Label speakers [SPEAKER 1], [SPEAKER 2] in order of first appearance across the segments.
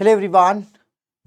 [SPEAKER 1] Hello everyone,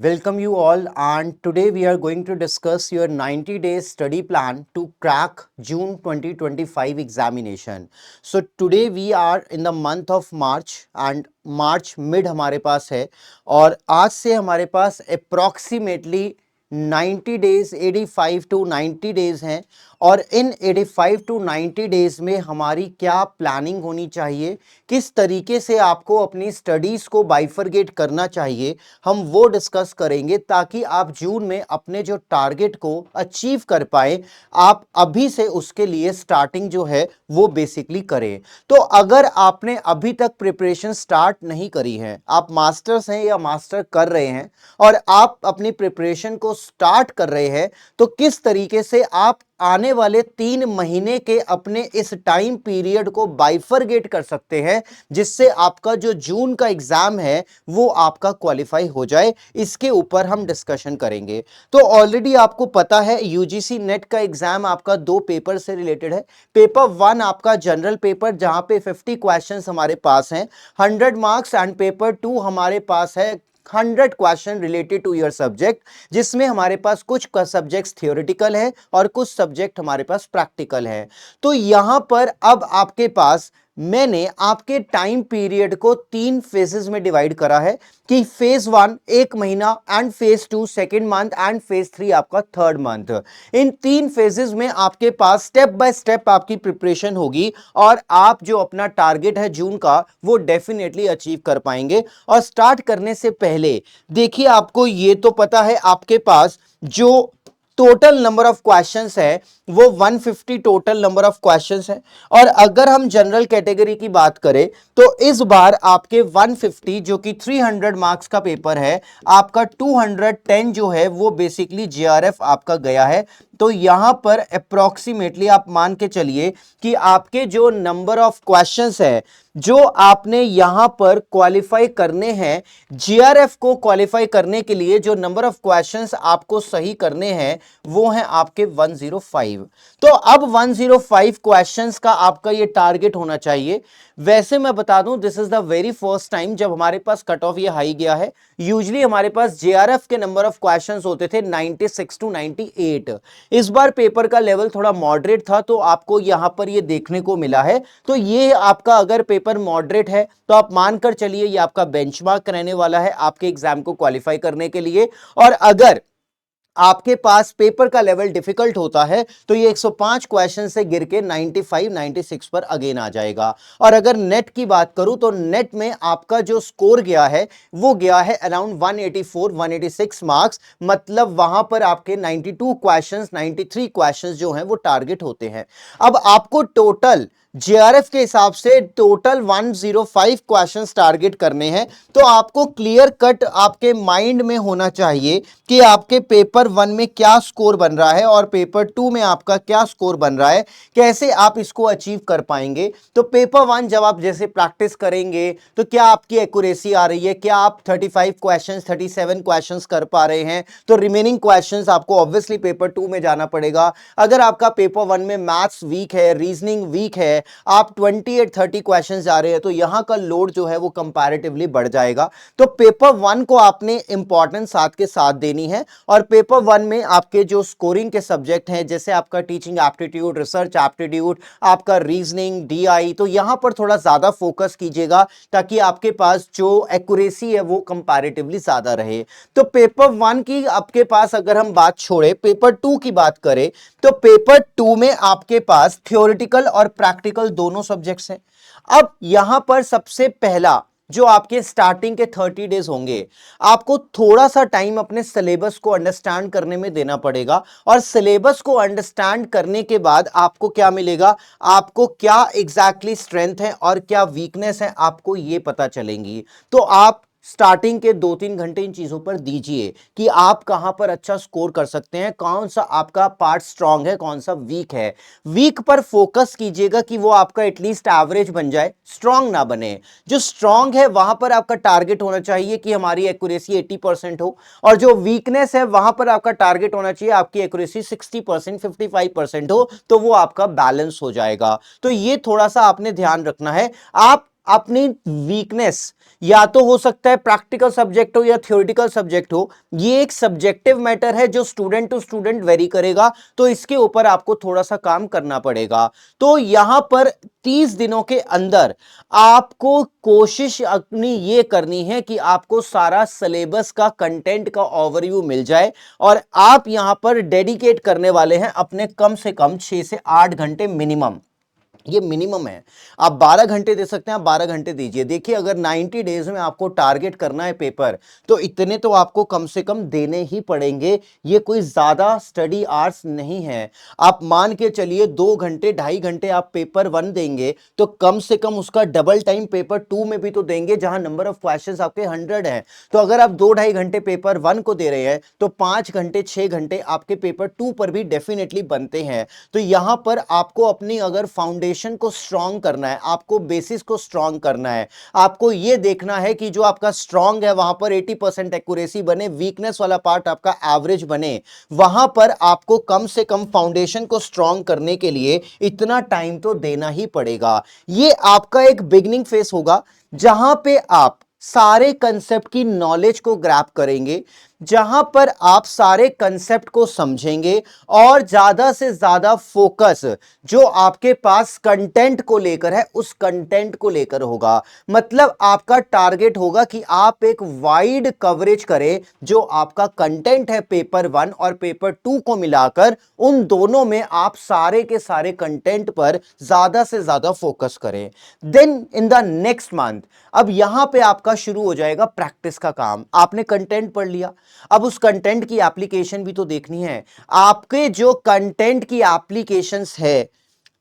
[SPEAKER 1] welcome you all, and today we are going to discuss your 90 days study plan to crack June 2025 examination. So today we are in the month of March and March mid हमारे पास है और आज से हमारे पास approximately 90 days 85 to 90 days हैं और इन 85 to 90 days में हमारी क्या प्लानिंग होनी चाहिए, किस तरीके से आपको अपनी स्टडीज़ को बाइफरगेट करना चाहिए, हम वो डिस्कस करेंगे ताकि आप जून में अपने जो टारगेट को अचीव कर पाए। आप अभी से उसके लिए स्टार्टिंग जो है वो बेसिकली करें। तो अगर आपने अभी तक प्रिपरेशन स्टार्ट नहीं करी है, आप मास्टर्स हैं या मास्टर कर रहे हैं और आप अपनी प्रिपरेशन को स्टार्ट कर रहे हैं, तो किस तरीके से आप आने वाले 3 महीने के अपने इस टाइम पीरियड को बाइफरगेट कर सकते हैं जिससे आपका जो जून का एग्जाम है वो आपका क्वालिफाई हो जाए। इसके ऊपर हम डिस्कशन करेंगे। तो ऑलरेडी आपको पता है यूजीसी नेट का एग्जाम आपका 2 पेपर से रिलेटेड है। पेपर 1 आपका जनरल पेपर जहां पे 50 क्वेश्चंस हमारे पास हैं, 100 मार्क्स, एंड पेपर 2 हमारे पास है 100 question related to your subject, जिसमें हमारे पास कुछ सब्जेक्ट्स थियोरेटिकल है और कुछ सब्जेक्ट हमारे पास प्रैक्टिकल है। तो यहां पर अब आपके पास मैंने आपके टाइम पीरियड को 3 फेजेस में डिवाइड करा है कि फेज 1 1 महीना and phase 2 second month and phase 3 आपका थर्ड मंथ। इन 3 फेजेस में आपके पास स्टेप बाय स्टेप आपकी प्रिपरेशन होगी और आप जो अपना टारगेट है जून का वो डेफिनेटली अचीव कर पाएंगे। और स्टार्ट करने से पहले देखिए, आपको ये तो पता है आपके पास जो टोटल नंबर ऑफ क्वेश्चंस है वो 150 टोटल नंबर ऑफ क्वेश्चंस है। और अगर हम जनरल कैटेगरी की बात करें तो इस बार आपके 150 जो कि 300 मार्क्स का पेपर है, आपका 210 जो है वो बेसिकली जीआरएफ आपका गया है। तो यहां पर अप्रोक्सीमेटली आप मान के चलिए कि आपके जो नंबर ऑफ क्वेश्चंस है जो आपने यहां पर क्वालिफाई करने हैं, जीआरएफ को क्वालिफाई करने के लिए जो नंबर ऑफ क्वेश्चंस आपको सही करने हैं वो हैं आपके 105। तो अब 105 क्वेश्चंस का आपका ये टारगेट होना चाहिए। वैसे मैं बता दूं, this is the very first time जब हमारे पास कट ऑफ ये हाई गया है। यूजुअली हमारे पास जेआरएफ के नंबर ऑफ क्वेश्चंस होते थे 96 टू 98। इस बार पेपर का लेवल थोड़ा मॉडरेट था तो आपको यहां पर ये देखने को मिला है। तो ये आपका अगर पेपर मॉडरेट है तो आप मानकर चलिए ये आपका बेंचमार्क रहने वाला है आपके एग्जाम को क्वालिफाई करने के लिए। और अगर आपके पास पेपर का लेवल डिफिकल्ट होता है तो ये 105 क्वेश्चन से गिर के 95 96 पर अगेन आ जाएगा। और अगर नेट की बात करूं तो नेट में आपका जो स्कोर गया है वो गया है अराउंड 184 186 मार्क्स, मतलब वहां पर आपके 92 क्वेश्चंस 93 क्वेश्चंस जो हैं वो टारगेट होते हैं। अब आपको टोटल जेआरएफ के हिसाब से टोटल 105 क्वेश्चंस टारगेट करने हैं। तो आपको क्लियर कट आपके माइंड में होना चाहिए कि आपके पेपर 1 में क्या स्कोर बन रहा है और पेपर 2 में आपका क्या स्कोर बन रहा है, कैसे आप इसको अचीव कर पाएंगे। तो पेपर 1 जब आप जैसे प्रैक्टिस करेंगे तो क्या आपकी एक्यूरेसी आ रही है, क्या आप 35 क्वेश्चंस 37 क्वेश्चंस कर पा रहे हैं। तो रिमेनिंग क्वेश्चंस आपको ऑब्वियसली पेपर 2 में जाना पड़ेगा। अगर आपका पेपर 1 में मैथ्स वीक है, रीजनिंग वीक है, आप 28-30 क्वेश्चंस जा रहे हैं, तो यहां का लोड जो है वो कंपैरेटिवली बढ़ जाएगा। तो पेपर 1 को आपने इंपॉर्टेंस साथ के साथ देनी है। और पेपर 1 में आपके जो स्कोरिंग के सब्जेक्ट हैं जैसे आपका टीचिंग एप्टीट्यूड, रिसर्च एप्टीट्यूड, आपका रीजनिंग, डीआई, तो यहां पर थोड़ा ज्यादा फोकस कीजिएगा ताकि आपके पास जो एक्यूरेसी है वो कंपैरेटिवली ज्यादा रहे। तो पेपर 1 की आपके पास अगर हम बात छोड़े, पेपर 2 की बात करें तो पेपर 2 में आपके पास थ्योरेटिकल और प्रैक्टिकल दोनों सब्जेक्ट्स हैं। अब यहां पर सबसे पहला जो आपके स्टार्टिंग के 30 डेज होंगे, आपको थोड़ा सा टाइम अपने सिलेबस को अंडरस्टैंड करने में देना पड़ेगा। और सिलेबस को अंडरस्टैंड करने के बाद आपको क्या मिलेगा, आपको क्या एग्जैक्टली स्ट्रेंथ है और क्या वीकनेस है आपको ये पता चलेंगी। तो आप स्टार्टिंग के 2-3 घंटे इन चीजों पर दीजिए कि आप कहां पर अच्छा स्कोर कर सकते हैं, कौन सा आपका पार्ट स्ट्रांग है, कौन सा वीक है। वीक पर फोकस कीजिएगा कि वो आपका एटलीस्ट एवरेज बन जाए, स्ट्रांग ना बने। जो स्ट्रांग है वहां पर आपका टारगेट होना चाहिए कि हमारी एक्यूरेसी 80% हो, और जो वीकनेस है वहां पर आपका टारगेट होना चाहिए आपकी एक्यूरेसी 60% 55% हो, तो वो आपका बैलेंस हो जाएगा। तो ये थोड़ा सा आपने ध्यान रखना है। आप अपनी वीकनेस, या तो हो सकता है प्रैक्टिकल सब्जेक्ट हो या थ्योरेटिकल सब्जेक्ट हो, ये एक सब्जेक्टिव मैटर है जो स्टूडेंट टू स्टूडेंट वेरी करेगा, तो इसके ऊपर आपको थोड़ा सा काम करना पड़ेगा। तो यहां पर 30 दिनों के अंदर आपको कोशिश अपनी ये करनी है कि आपको सारा सिलेबस का कंटेंट का ओवरव्यू मिल जाए, और आप यहां पर डेडिकेट करने वाले हैं अपने कम से कम 6 से 8 घंटे मिनिमम। ये मिनिमम है। आप 12 घंटे दे सकते हैं, आप 12 घंटे दीजिए। देखिए, अगर 90 डेज में आपको टारगेट करना है पेपर, तो इतने तो आपको कम से कम देने ही पड़ेंगे। ये कोई ज्यादा स्टडी आवर्स नहीं है। आप मान के चलिए 2 घंटे 2.5 घंटे आप पेपर 1 देंगे, तो कम से कम उसका डबल टाइम पेपर 2 में भी तो देंगे, जहां नंबर ऑफ क्वेश्चंस आपके 100 है। तो अगर आप 2-2.5 घंटे पेपर 1 को दे रहे हैं, तो 5 घंटे 6 घंटे आपके पेपर 2 पर भी डेफिनेटली बनते हैं। तो यहां पर आपको अपनी अगर फाउंडेशन को स्ट्रांग करना है, आपको बेसिस को स्ट्रांग करना है, आपको यह देखना है कि जो आपका स्ट्रांग है वहां पर 80% एक्यूरेसी बने, वीकनेस वाला पार्ट आपका एवरेज बने। वहां पर आपको कम से कम फाउंडेशन को स्ट्रांग करने के लिए इतना टाइम तो देना ही पड़ेगा। ये आपका एक बिगिनिंग फेस होगा, जहां पे आप सारे कंसेप्ट की नॉलेज को ग्रैब करेंगे, जहां पर आप सारे कंसेप्ट को समझेंगे, और ज्यादा से ज्यादा फोकस जो आपके पास कंटेंट को लेकर है उस कंटेंट को लेकर होगा। मतलब आपका टारगेट होगा कि आप एक वाइड कवरेज करें, जो आपका कंटेंट है पेपर 1 और पेपर 2 को मिलाकर, उन दोनों में आप सारे के सारे कंटेंट पर ज्यादा से ज्यादा फोकस करें। Then in the next month, अब यहां पे आपका शुरू हो जाएगा प्रैक्टिस का काम। आपने कंटेंट पढ़ लिया, अब उस कंटेंट की एप्लीकेशन भी तो देखनी है। आपके जो कंटेंट की एप्लीकेशंस है,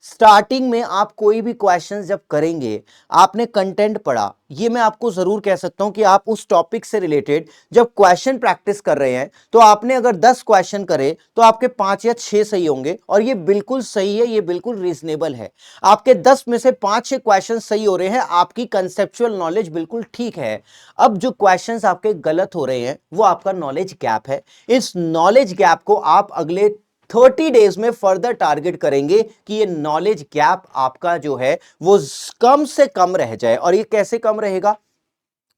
[SPEAKER 1] स्टार्टिंग में आप कोई भी क्वेश्चन जब करेंगे, आपने कंटेंट पढ़ा, ये मैं आपको जरूर कह सकता हूं कि आप उस टॉपिक से रिलेटेड जब क्वेश्चन प्रैक्टिस कर रहे हैं, तो आपने अगर 10 क्वेश्चन करे तो आपके 5 या 6 सही होंगे, और ये बिल्कुल सही है, ये बिल्कुल रीजनेबल है। आपके 10 में से 5-6 क्वेश्चन सही हो रहे हैं, आपकी कंसेप्चुअल नॉलेज बिल्कुल ठीक है। अब जो क्वेश्चंस आपके गलत हो रहे हैं वो आपका नॉलेज गैप है। इस नॉलेज गैप को आप अगले 30 डेज में फर्दर टारगेट करेंगे कि ये नॉलेज गैप आपका जो है वो कम से कम रह जाए। और ये कैसे कम रहेगा?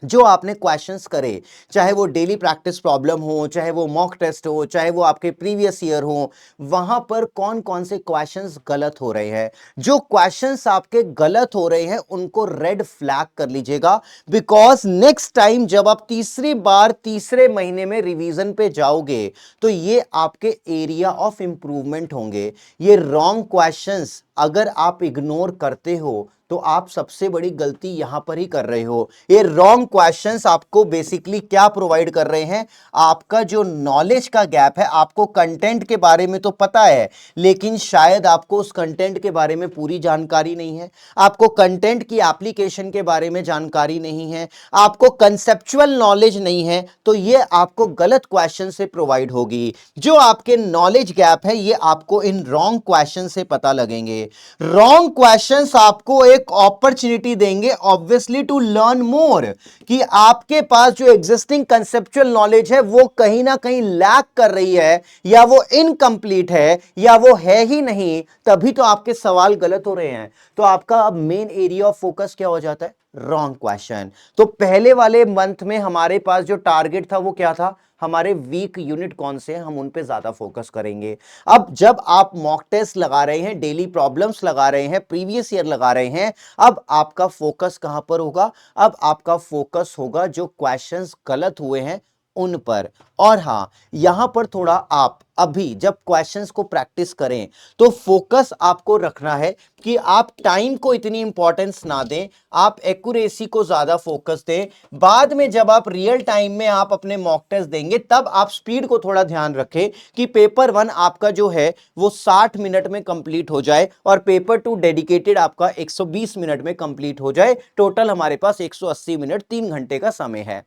[SPEAKER 1] जो आपने क्वेश्चंस करे, चाहे वो डेली प्रैक्टिस प्रॉब्लम हो, चाहे वो मॉक टेस्ट हो, चाहे वो आपके प्रीवियस ईयर हो, वहां पर कौन कौन से क्वेश्चंस गलत हो रहे हैं। जो क्वेश्चंस आपके गलत हो रहे हैं उनको रेड फ्लैग कर लीजिएगा, बिकॉज नेक्स्ट टाइम जब आप तीसरी बार तीसरे महीने में रिवीजन पे जाओगे, तो ये आपके एरिया ऑफ इंप्रूवमेंट होंगे। ये रॉन्ग क्वेश्चंस अगर आप इग्नोर करते हो, तो आप सबसे बड़ी गलती यहां पर ही कर रहे हो। ये रॉन्ग क्वेश्चंस आपको बेसिकली क्या प्रोवाइड कर रहे हैं? आपका जो नॉलेज का गैप है, आपको कंटेंट के बारे में तो पता है, लेकिन शायद आपको उस कंटेंट के बारे में पूरी जानकारी नहीं है, आपको कंटेंट की एप्लीकेशन के बारे में जानकारी नहीं है, आपको कंसेप्चुअल नॉलेज नहीं है, तो ये आपको गलत क्वेश्चन से प्रोवाइड होगी। जो आपके नॉलेज गैप है, ये आपको इन रॉन्ग क्वेश्चन से पता लगेंगे। रॉन्ग क्वेश्चंस आपको एक अपॉर्चुनिटी देंगे ऑब्वियसली टू लर्न मोर, कि आपके पास जो एग्जिस्टिंग कंसेप्चुअल नॉलेज है वो कहीं ना कहीं लैक कर रही है, या वो इनकम्प्लीट है, या वो है ही नहीं, तभी तो आपके सवाल गलत हो रहे हैं। तो आपका अब मेन एरिया ऑफ फोकस क्या हो जाता है? Wrong question. तो पहले वाले मंथ में हमारे पास जो टारगेट था वो क्या था? हमारे वीक यूनिट कौन से हैं, हम उन पे ज्यादा फोकस करेंगे। अब जब आप मॉक टेस्ट लगा रहे हैं, डेली प्रॉब्लम्स लगा रहे हैं, प्रीवियस ईयर लगा रहे हैं, अब आपका फोकस कहां पर होगा? अब आपका फोकस होगा जो क्वेश्चंस गलत हुए हैं उन पर। और हां, यहां पर थोड़ा आप अभी जब क्वेश्चंस को प्रैक्टिस करें, तो फोकस आपको रखना है कि आप टाइम को इतनी इंपॉर्टेंस ना दें, आप एक्यूरेसी को ज्यादा फोकस दें। बाद में जब आप रियल टाइम में आप अपने मॉक टेस्ट देंगे, तब आप स्पीड को थोड़ा ध्यान रखें कि पेपर 1 आपका जो है वो 60 मिनट में कंप्लीट हो जाए, और पेपर 2 डेडिकेटेड आपका 120 मिनट में कंप्लीट हो जाए। टोटल हमारे पास 180 मिनट, 3 घंटे का समय है।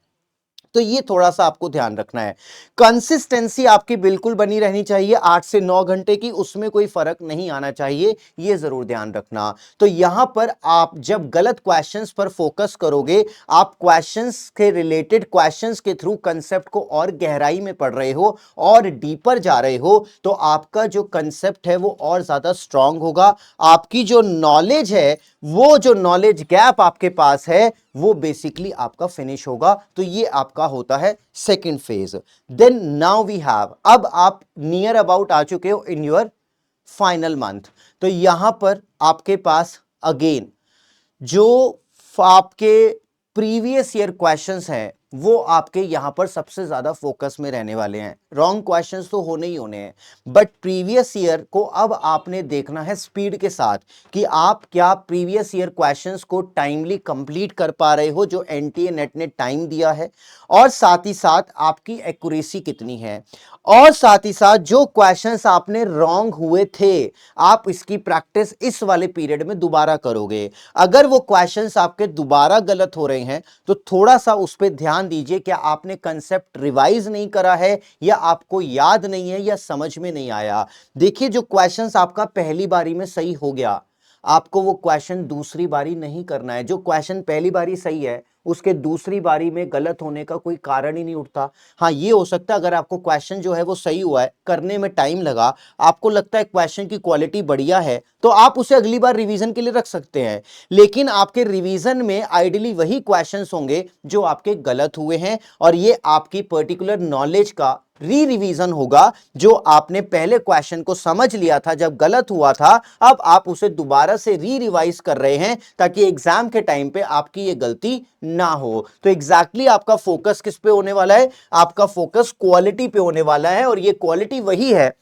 [SPEAKER 1] तो ये थोड़ा सा आपको ध्यान रखना है। कंसिस्टेंसी आपकी बिल्कुल बनी रहनी चाहिए 8 से 9 घंटे की, उसमें कोई फर्क नहीं आना चाहिए, ये जरूर ध्यान रखना। तो यहां पर आप जब गलत क्वेश्चंस पर फोकस करोगे, आप क्वेश्चंस के रिलेटेड क्वेश्चंस के थ्रू कंसेप्ट को और गहराई में पढ़ रहे हो और डीपर जा रहे हो, तो आपका जो कंसेप्ट है वो और ज्यादा स्ट्रांग होगा। आपकी जो नॉलेज है, वो जो नॉलेज गैप आपके पास है, वो बेसिकली आपका फिनिश होगा। तो ये आपका होता है second phase. Then now we have, अब आप नियर अबाउट आ चुके हो इन योर फाइनल मंथ। तो यहां पर आपके पास अगेन जो आपके प्रीवियस ईयर क्वेश्चंस हैं, वो आपके यहां पर सबसे ज्यादा फोकस में रहने वाले हैं। रॉन्ग क्वेश्चंस तो होने ही होने हैं, बट प्रीवियस ईयर को अब आपने देखना है स्पीड के साथ कि आप क्या प्रीवियस ईयर क्वेश्चंस को टाइमली कंप्लीट कर पा रहे हो जो एनटीए नेट ने टाइम दिया है, और साथ ही साथ आपकी एक्यूरेसी कितनी है, और साथ ही साथ जो क्वेश्चंस आपने रॉन्ग हुए थे, आप इसकी प्रैक्टिस इस वाले पीरियड में दोबारा करोगे। अगर वो क्वेश्चंस आपके दोबारा गलत हो रहे हैं, तो थोड़ा सा उस पर ध्यान दीजिए, क्या आपने कंसेप्ट रिवाइज नहीं करा है, या आपको याद नहीं है, या समझ में नहीं आया। देखिए, जो क्वेश्चंस आपका पहली बारी में सही हो गया, आपको वो क्वेश्चन दूसरी बारी नहीं करना है। जो क्वेश्चन पहली बारी सही है, उसके दूसरी बारी में गलत होने का कोई कारण ही नहीं उठता। हाँ, ये हो सकता है अगर आपको क्वेश्चन जो है वो सही हुआ है, करने में टाइम लगा, आपको लगता है क्वेश्चन की क्वालिटी बढ़िया है, तो आप उसे अगली बार रिवीजन के लिए रख सकते हैं। लेकिन आपके रिवीजन में आइडियली वही क्वेश्चंस होंगे जो आपके गलत हुए हैं, और ये आपकी पर्टिकुलर नॉलेज का रिवीजन होगा। जो आपने पहले क्वेश्चन को समझ लिया था जब गलत हुआ था, अब आप उसे दोबारा से रिवाइज कर रहे हैं ताकि एग्जाम के टाइम पे आपकी ये गलती ना हो। तो एग्जैक्टली आपका फोकस किस पे होने वाला है? आपका फोकस क्वालिटी पे होने वाला है, और ये क्वालिटी वही है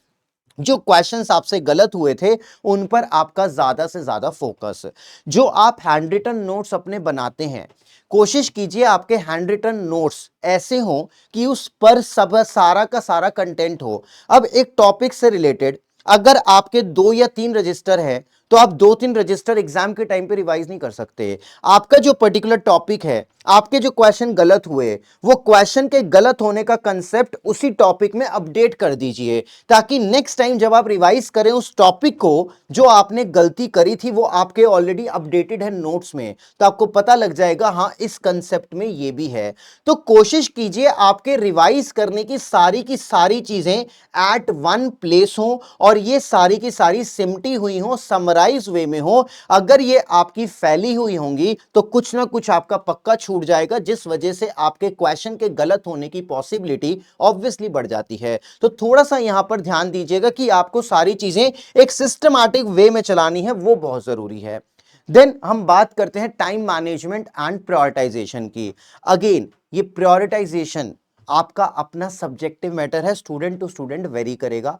[SPEAKER 1] जो क्वेश्चंस आपसे गलत हुए थे उन पर आपका ज्यादा से ज्यादा फोकस। जो आप हैंड रिटन नोट्स अपने बनाते हैं, कोशिश कीजिए आपके हैंड रिटन नोट्स ऐसे हो कि उस पर सब सारा का सारा कंटेंट हो। अब एक टॉपिक से रिलेटेड अगर आपके 2 या 3 रजिस्टर है, तो आप 2-3 रजिस्टर एग्जाम के टाइम पे रिवाइज नहीं कर सकते। आपका जो पर्टिकुलर टॉपिक है, आपके जो क्वेश्चन गलत हुए, वो क्वेश्चन के गलत होने का कंसेप्ट उसी टॉपिक में अपडेट कर दीजिए, ताकि नेक्स्ट टाइम जब आप रिवाइज करें उस टॉपिक को, जो आपने गलती करी थी वो आपके ऑलरेडी अपडेटेड है नोट्स में, तो आपको पता लग जाएगा हाँ इस कंसेप्ट में ये भी है। तो कोशिश कीजिए आपके रिवाइज करने की सारी चीजें एट वन प्लेस हो, और ये सारी की सारी सिमटी हुई हो, समराइज वे में हो। अगर ये आपकी फैली हुई होंगी तो कुछ ना कुछ आपका पक्का छूट जाएगा, जिस वजह से आपके क्वेश्चन के गलत होने की पॉसिबिलिटी ऑब्वियसली बढ़ जाती है। तो थोड़ा सा यहां पर ध्यान दीजिएगा कि आपको सारी चीजें एक सिस्टमैटिक वे में चलानी है, वो बहुत जरूरी है। देन हम बात करते हैं टाइम मैनेजमेंट एंड प्रायोरिटाइजेशन की। अगेन ये प्रायोरिटाइजेशन आपका अपना सब्जेक्टिव मैटर है, स्टूडेंट टू स्टूडेंट वेरी करेगा।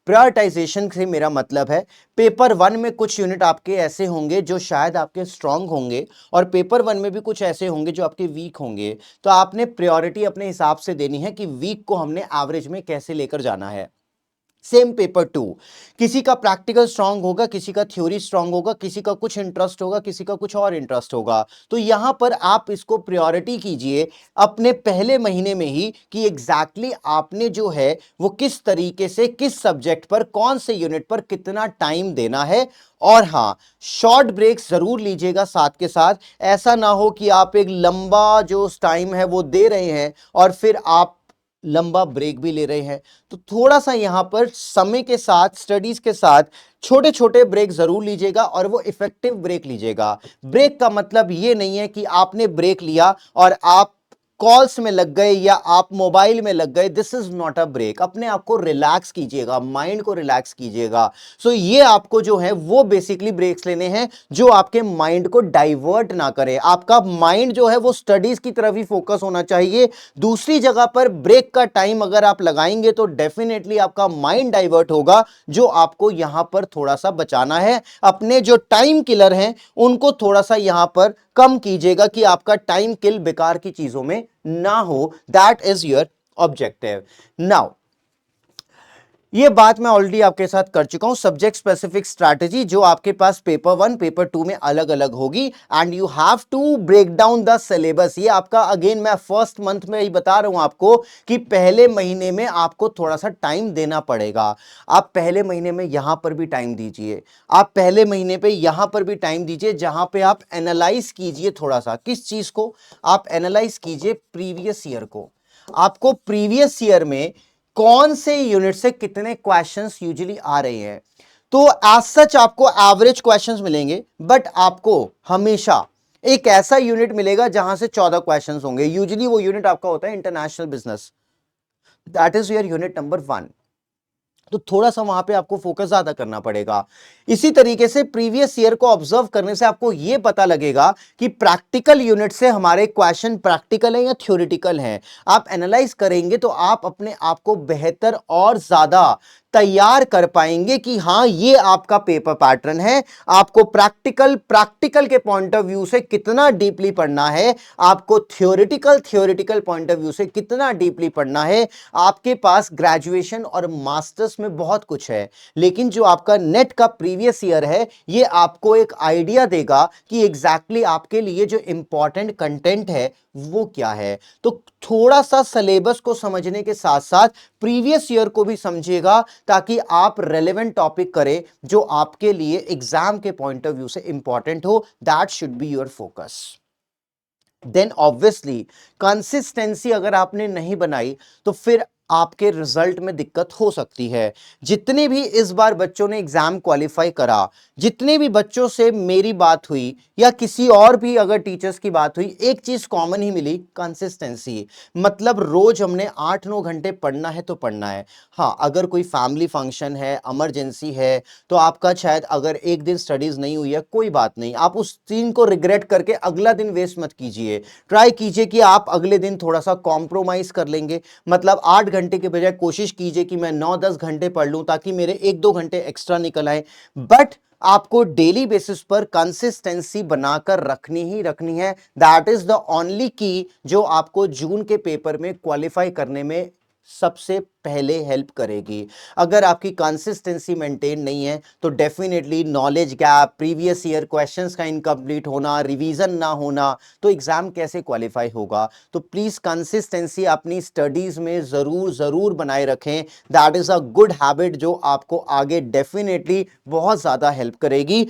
[SPEAKER 1] प्रायोरिटाइजेशन से मेरा मतलब है, पेपर 1 में कुछ यूनिट आपके ऐसे होंगे जो शायद आपके स्ट्रांग होंगे, और पेपर 1 में भी कुछ ऐसे होंगे जो आपके वीक होंगे। तो आपने प्रायोरिटी अपने हिसाब से देनी है कि वीक को हमने एवरेज में कैसे लेकर जाना है। सेम पेपर 2, किसी का प्रैक्टिकल स्ट्रांग होगा, किसी का थ्योरी स्ट्रांग होगा, किसी का कुछ इंटरेस्ट होगा, किसी का कुछ और इंटरेस्ट होगा। तो यहां पर आप इसको प्रायोरिटी कीजिए अपने पहले महीने में ही कि एग्जैक्टली आपने जो है वो किस तरीके से किस सब्जेक्ट पर कौन से यूनिट पर कितना टाइम देना है। और हाँ, शॉर्ट ब्रेक्स जरूर लीजिएगा साथ के साथ। ऐसा ना हो कि आप एक लंबा जो टाइम है वो दे रहे हैं और फिर आप लंबा ब्रेक भी ले रहे हैं। तो थोड़ा सा यहां पर समय के साथ, स्टडीज के साथ छोटे छोटे ब्रेक जरूर लीजिएगा, और वो इफेक्टिव ब्रेक लीजिएगा। ब्रेक का मतलब ये नहीं है कि आपने ब्रेक लिया और आप कॉल्स में लग गए या आप मोबाइल में लग गए। This is not a break. अपने आप को रिलैक्स कीजिएगा, माइंड को रिलैक्स कीजिएगा। सो ये आपको जो है वो बेसिकली ब्रेक्स लेने हैं जो आपके माइंड को डाइवर्ट ना करे। आपका माइंड जो है वो स्टडीज की तरफ ही फोकस होना चाहिए। दूसरी जगह पर ब्रेक का टाइम अगर आप लगाएंगे तो डेफिनेटली आपका माइंड डाइवर्ट होगा, जो आपको यहां पर थोड़ा सा बचाना है। अपने जो टाइम किलर हैं उनको थोड़ा सा यहां पर कम कीजिएगा कि आपका टाइम किल बेकार की चीजों में ना हो। That is your objective. Now ये बात मैं ऑलरेडी आपके साथ कर चुका हूं, सब्जेक्ट स्पेसिफिक स्ट्रैटेजी जो आपके पास पेपर 1 पेपर 2 में अलग अलग होगी and you have to break down the syllabus. ये आपका अगेन मैं फर्स्ट मंथ में ही बता रहा हूं आपको कि पहले महीने में आपको थोड़ा सा टाइम देना पड़ेगा। आप पहले महीने में यहां पर भी टाइम दीजिए, आप पहले महीने पे यहां पर भी टाइम दीजिए, जहां पे आप एनालाइज कीजिए थोड़ा सा। किस चीज को? आप एनालाइज कीजिए प्रीवियस ईयर को। आपको प्रीवियस ईयर में कौन से यूनिट से कितने क्वेश्चंस यूजुअली आ रहे हैं। तो एज सच आपको एवरेज क्वेश्चंस मिलेंगे, बट आपको हमेशा एक ऐसा यूनिट मिलेगा जहां से 14 क्वेश्चंस होंगे। यूजुअली वो यूनिट आपका होता है international business, that is your unit number 1। तो थोड़ा सा वहां पे आपको फोकस ज्यादा करना पड़ेगा। इसी तरीके से प्रीवियस ईयर को ऑब्जर्व करने से आपको यह पता लगेगा कि प्रैक्टिकल यूनिट से हमारे क्वेश्चन प्रैक्टिकल है या थ्योरेटिकल है। आप एनालाइज करेंगे तो आप अपने आप को बेहतर और ज्यादा तैयार कर पाएंगे कि हां ये आपका पेपर पैटर्न है। आपको प्रैक्टिकल के पॉइंट ऑफ व्यू से कितना डीपली पढ़ना है, आपको थ्योरेटिकल पॉइंट ऑफ व्यू से कितना डीपली पढ़ना है। आपके पास ग्रेजुएशन और मास्टर्स में बहुत कुछ है, लेकिन जो आपका नेट का प्रीवियस ईयर है ये आपको एक आइडिया देगा कि एग्जैक्टली आपके लिए जो इंपॉर्टेंट कंटेंट है वो क्या है। तो थोड़ा सा सिलेबस को समझने के साथ साथ प्रीवियस ईयर को भी समझिएगा, ताकि आप रेलेवेंट टॉपिक करें जो आपके लिए एग्जाम के पॉइंट ऑफ व्यू से इंपॉर्टेंट हो। That should be your focus. Then obviously consistency अगर आपने नहीं बनाई तो फिर आपके रिजल्ट में दिक्कत हो सकती है। जितने भी इस बार बच्चों ने एग्जाम क्वालिफाई करा, जितने भी बच्चों से मेरी बात हुई या किसी और भी अगर टीचर्स की बात हुई, एक चीज कॉमन ही मिली, कंसिस्टेंसी। मतलब रोज हमने 8-9 घंटे पढ़ना है तो पढ़ना है। हाँ, अगर कोई फैमिली फंक्शन है, इमरजेंसी है, तो आपका शायद अगर एक दिन स्टडीज नहीं हुई है, कोई बात नहीं, आप उस दिन को रिग्रेट करके अगला दिन वेस्ट मत कीजिए। ट्राई कीजिए कि आप अगले दिन थोड़ा सा कॉम्प्रोमाइज कर लेंगे। मतलब 8 घंटे के बजाय कोशिश कीजिए कि मैं 9-10 घंटे पढ़ लूं, ताकि मेरे 1-2 घंटे एक्स्ट्रा निकल आए। बट आपको डेली बेसिस पर कंसिस्टेंसी बनाकर रखनी ही रखनी है। दैट इज द ओनली की जो आपको जून के पेपर में क्वालिफाई करने में सबसे पहले हेल्प करेगी। अगर आपकी कंसिस्टेंसी मेंटेन नहीं है तो definitely knowledge gap, previous year questions का इनकम्प्लीट होना, रिवीजन ना होना, तो एग्जाम कैसे क्वालिफाई होगा। तो प्लीज कंसिस्टेंसी अपनी स्टडीज में जरूर जरूर बनाए रखें। That is a good habit जो आपको आगे डेफिनेटली बहुत ज्यादा हेल्प करेगी।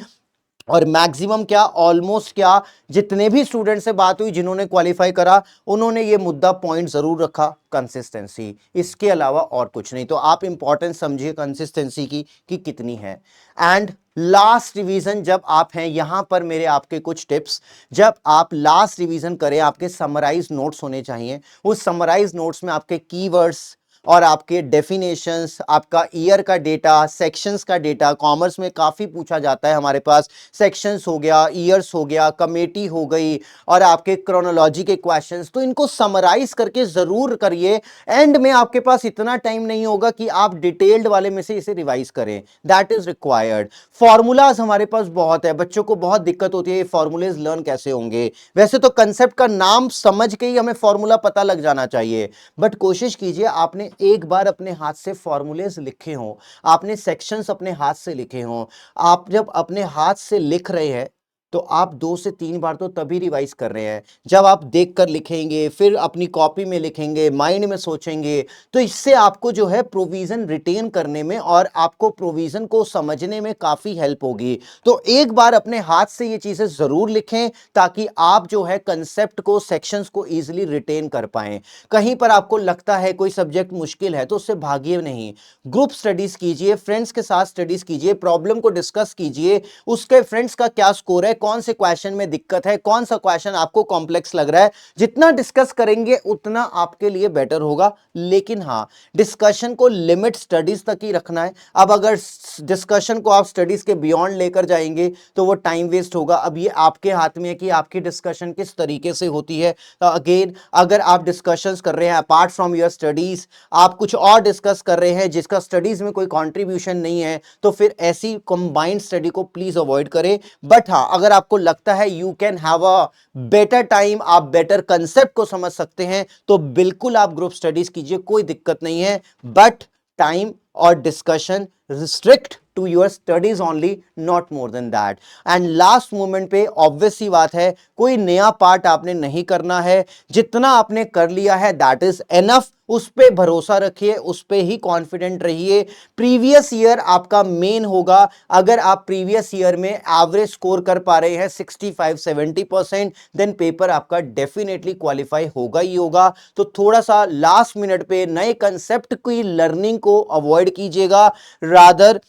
[SPEAKER 1] और मैक्सिमम क्या, ऑलमोस्ट क्या, जितने भी स्टूडेंट से बात हुई जिन्होंने क्वालिफाई करा, उन्होंने ये मुद्दा पॉइंट जरूर रखा, कंसिस्टेंसी। इसके अलावा और कुछ नहीं। तो आप इंपॉर्टेंस समझिए कंसिस्टेंसी की कि कितनी है। एंड लास्ट रिवीजन जब आप हैं, यहां पर मेरे आपके कुछ टिप्स। जब आप लास्ट रिवीजन करें, आपके समराइज नोट्स होने चाहिए। उस समराइज नोट्स में आपके कीवर्ड्स और आपके डेफिनेशंस, आपका ईयर का डेटा, सेक्शंस का डेटा, कॉमर्स में काफी पूछा जाता है हमारे पास, सेक्शंस हो गया, ईयर्स हो गया, कमेटी हो गई, और आपके क्रोनोलॉजी के क्वेश्चंस। तो इनको समराइज करके जरूर करिए। एंड में आपके पास इतना टाइम नहीं होगा कि आप डिटेल्ड वाले में से इसे रिवाइज करें, दैट इज रिक्वायर्ड। फॉर्मूलाज हमारे पास बहुत है, बच्चों को बहुत दिक्कत होती है ये फॉर्मूलेज लर्न कैसे होंगे। वैसे तो कंसेप्ट का नाम समझ के ही हमें फॉर्मूला पता लग जाना चाहिए, बट कोशिश कीजिए आपने एक बार अपने हाथ से फॉर्मूलेज लिखे हों, आपने सेक्शंस अपने हाथ से लिखे हों। आप जब अपने हाथ से लिख रहे हैं तो आप 2 से 3 बार तो तभी रिवाइज कर रहे हैं जब आप देखकर लिखेंगे, फिर अपनी कॉपी में लिखेंगे, माइंड में सोचेंगे। तो इससे आपको जो है प्रोविजन रिटेन करने में और आपको प्रोविजन को समझने में काफी हेल्प होगी। तो एक बार अपने हाथ से ये चीजें जरूर लिखें, ताकि आप जो है कंसेप्ट को, सेक्शंस को इजीली रिटेन कर पाएं। कहीं पर आपको लगता है कोई सब्जेक्ट मुश्किल है तो उससे भागिए नहीं, ग्रुप स्टडीज कीजिए, फ्रेंड्स के साथ स्टडीज कीजिए, प्रॉब्लम को डिस्कस कीजिए, उसके फ्रेंड्स का क्या स्कोर है, कौन से क्वेश्चन में दिक्कत है, कौन सा क्वेश्चन आपको कॉम्प्लेक्स लग रहा है। जितना डिस्कस करेंगे उतना आपके लिए बेटर होगा। लेकिन हाँ, डिस्कशन को लिमिट स्टडीज तक ही रखना है। अब अगर डिस्कशन को आप स्टडीज के बियॉन्ड लेकर जाएंगे तो वो टाइम वेस्ट होगा। अब ये आपके हाथ में है कि आपकी डिस्कशन किस तरीके से होती है। तो अगेन, अगर आप डिस्कशंस कर रहे हैं अपार्ट फ्रॉम योर स्टडीज, आप कुछ और डिस्कस कर रहे हैं जिसका स्टडीज में कोई कंट्रीब्यूशन नहीं है, तो फिर ऐसी कंबाइंड स्टडी को प्लीज अवॉइड करें। बट हाँ, अगर आपको लगता है you can have a better time, आप बेटर कंसेप्ट को समझ सकते हैं, तो बिल्कुल आप ग्रुप स्टडीज कीजिए, कोई दिक्कत नहीं है। But time or discussion restrict to your studies only, not more than that. And last moment पे obvious सी बात है, कोई नया पार्ट आपने नहीं करना है, जितना आपने कर लिया है that is enough. उस पे भरोसा रखिए, उस पे ही कॉन्फिडेंट रहिए. प्रीवियस ईयर आपका मेन होगा. अगर आप प्रीवियस ईयर में एवरेज स्कोर कर पा रहे हैं 65-70%, देन पेपर आपका डेफिनेटली क्वालिफाई होगा ही होगा. तो थोड़ा सा लास्ट मिनट पे नए कंसेप्ट की लर्निंग को अवॉइड कीजिएगा. रादर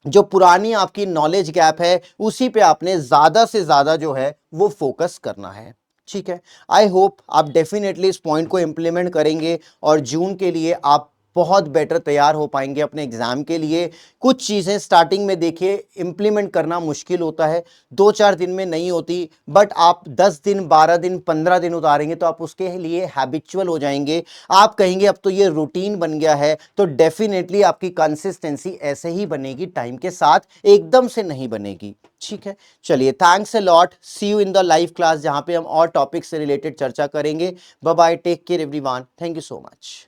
[SPEAKER 1] जो पुरानी आपकी नॉलेज गैप है उसी पे आपने ज्यादा से ज्यादा जो है वो फोकस करना है. ठीक है. आई होप आप डेफिनेटली इस पॉइंट को इंप्लीमेंट करेंगे और जून के लिए आप बहुत बेटर तैयार हो पाएंगे अपने एग्जाम के लिए. कुछ चीजें स्टार्टिंग में देखिए इंप्लीमेंट करना मुश्किल होता है, 2-4 दिन में नहीं होती, बट आप 10 दिन 12 दिन 15 दिन उतारेंगे तो आप उसके लिए हैबिचुअल हो जाएंगे. आप कहेंगे अब तो ये रूटीन बन गया है, तो डेफिनेटली आपकी कंसिस्टेंसी ऐसे ही बनेगी, टाइम के साथ एकदम से नहीं बनेगी. ठीक है. चलिए, thanks a lot. See you in the live class जहां पे हम और टॉपिक से रिलेटेड चर्चा करेंगे. Bye bye, take care everyone. Thank you so much.